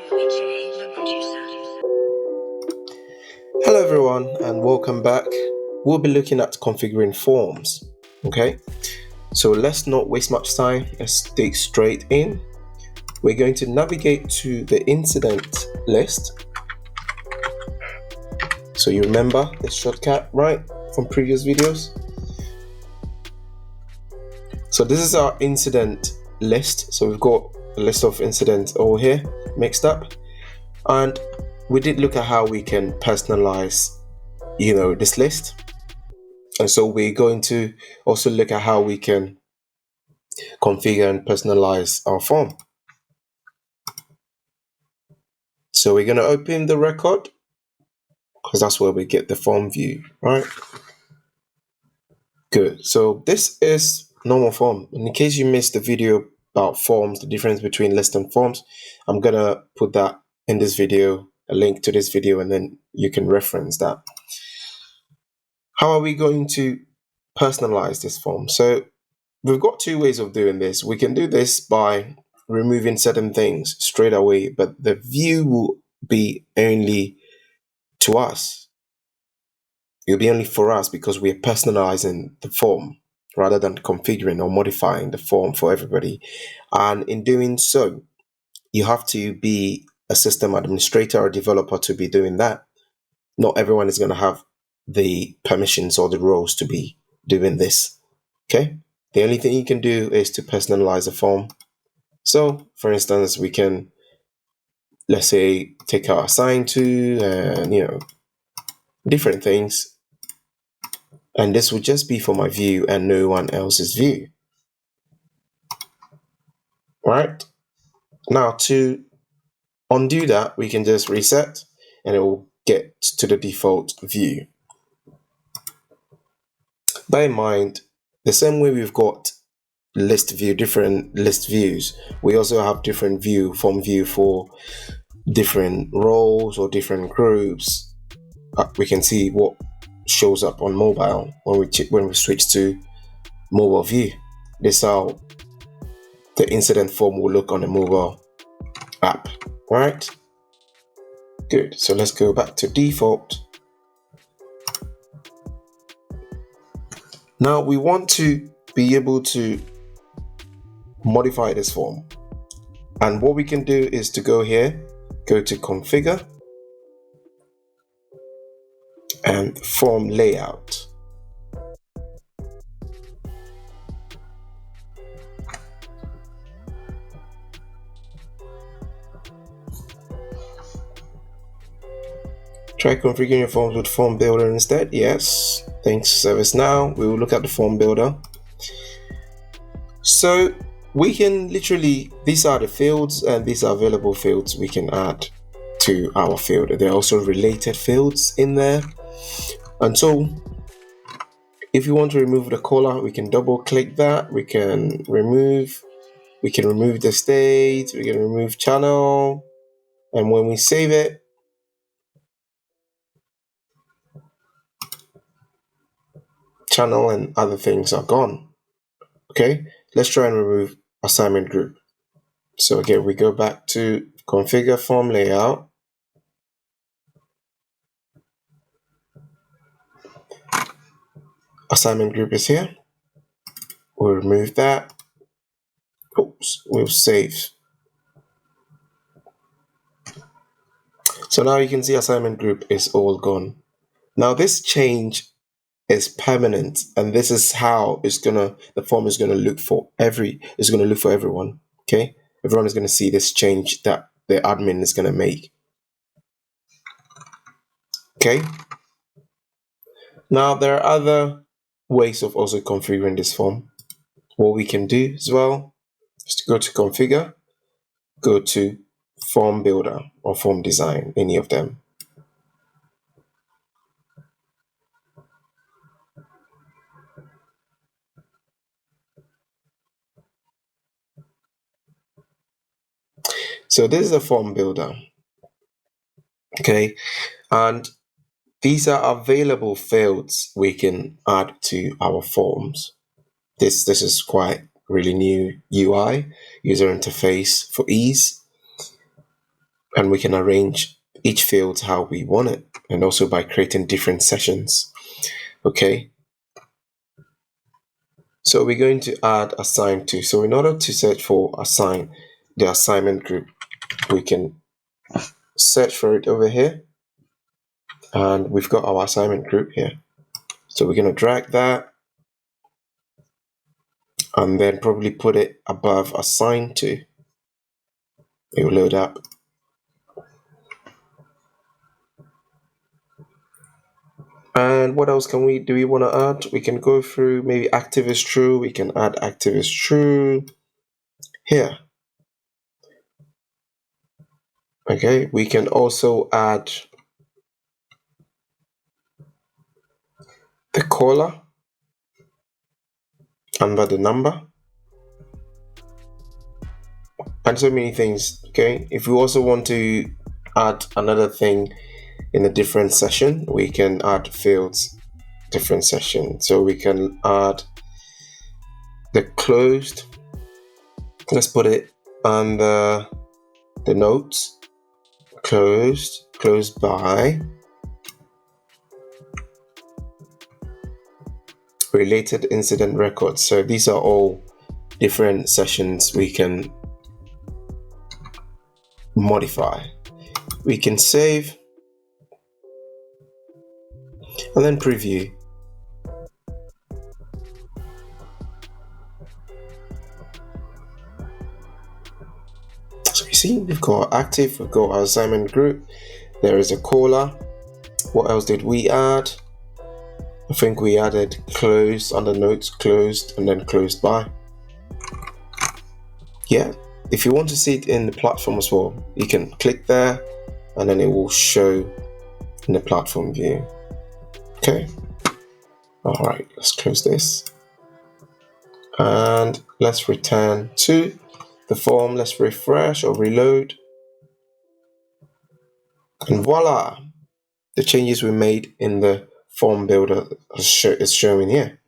Hello everyone and welcome back. We'll be looking at configuring forms. Okay, so let's not waste much time. Let's dig straight in. We're going to navigate to the incident list. So you remember the shortcut, right, from previous videos? So this is our incident list. So we've got a list of incidents all here mixed up, and we did look at how we can personalize this list. And so we're going to also look at how we can configure and personalize our form. So we're going to open the record because that's where we get the form view, right? Good. So this is normal form. In case you missed the video about forms, the difference between list and forms, I'm going to put that in this video, a link to this video, and then you can reference that. How are we going to personalize this form? So we've got two ways of doing this. We can do this by removing certain things straight away, but the view will be only to us. It'll be only for us because we're personalizing the form rather than configuring or modifying the form for everybody. And in doing so, you have to be a system administrator or developer to be doing that. Not everyone is going to have the permissions or the roles to be doing this. Okay? The only thing you can do is to personalize a form. So, for instance, we can, let's say, take our assign to and, different things. And this will just be for my view and no one else's view. Right? Now, to undo that, we can just reset and it will get to the default view. Bear in mind, the same way we've got different list views, we also have different form view for different roles or different groups. We can see what shows up on mobile when we switch to mobile view. This is how the incident form will look on the mobile app, right? Good. So let's go back to default. Now we want to be able to modify this form, and what we can do is to go here, go to configure and form layout. Try configuring your forms with form builder instead. Yes, thanks ServiceNow. We will look at the form builder. So we can literally, these are the fields and these are available fields we can add to our field. There are also related fields in there. And so if you want to remove the color, we can double click that. We can remove the state, we can remove channel. And when we save it, channel and other things are gone. Okay, let's try and remove assignment group. So again, we go back to configure form layout. Assignment group is here. We'll remove that. Oops, we'll save. So now you can see assignment group is all gone. Now this change is permanent, and this is how the form is gonna look for everyone. Okay, everyone is gonna see this change that the admin is gonna make. Okay. Now there are other ways of also configuring this form. What we can do as well is to go to configure, go to form builder or form design, any of them. So this is a form builder. Okay, and these are available fields we can add to our forms. This is quite really new UI, user interface for ease. and we can arrange each field how we want it, and also by creating different sessions. Okay, so we're going to add assign to. So in order to search for the assignment group, we can search for it over here, and we've got our assignment group here. So we're going to drag that and then probably put it above assign to. It will load up. And what else do we want to add? We can go through maybe active is true. We can add active is true here. Okay, we can also add the caller under the number, and so many things. Okay, if we also want to add another thing in a different session, we can add fields, different session. So we can add the closed. Let's put it under the notes. Closed by related incident records. So these are all different sessions we can modify. We can save and then preview. So you see, we've got active, we've got our assignment group, there is a caller. What else did we add? I think we added closed under notes, closed, and then closed by. Yeah, if you want to see it in the platform as well, you can click there and then it will show in the platform view. Okay, all right, let's close this and let's return to the form. Let's refresh or reload, and voila, the changes we made in the form builder is showing here.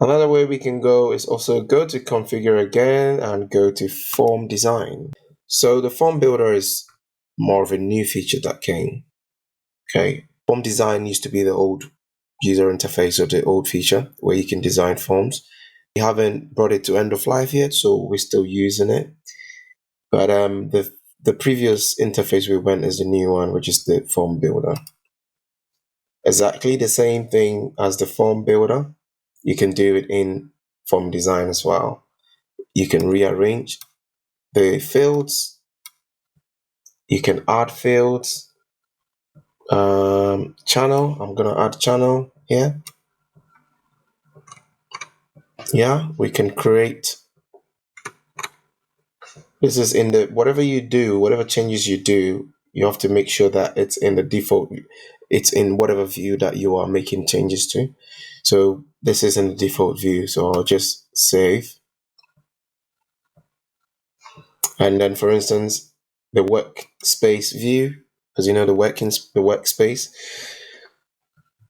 Another way we can go is also go to configure again and go to form design. So the form builder is more of a new feature that came. Okay, form design used to be the old user interface or the old feature where you can design forms. We haven't brought it to end of life yet, so we're still using it. But the previous interface we went is the new one, which is the form builder. Exactly the same thing as the form builder. You can do it in form design as well. You can rearrange the fields. You can add fields. Channel. I'm gonna add channel here. Yeah, we can create. This is in the whatever you do, whatever changes you do, you have to make sure that it's in the default. It's in whatever view that you are making changes to. So this is in the default view. So I'll just save. And then, for instance, the workspace view, because you know the workspace,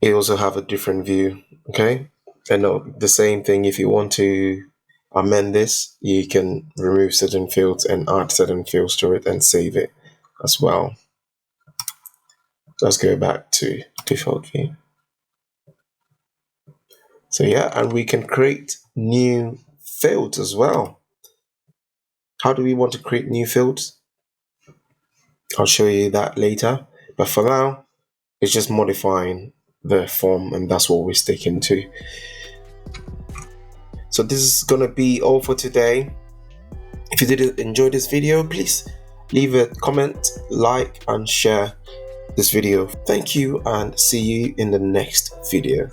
it also have a different view. Okay, and the same thing. If you want to amend this, you can remove certain fields and add certain fields to it and save it as well. Let's go back to default view. So yeah, and we can create new fields as well. How do we want to create new fields? I'll show you that later. But for now, it's just modifying the form, and that's what we're sticking to. So this is gonna be all for today. If you did enjoy this video, please leave a comment, like, and share this video. Thank you, and see you in the next video.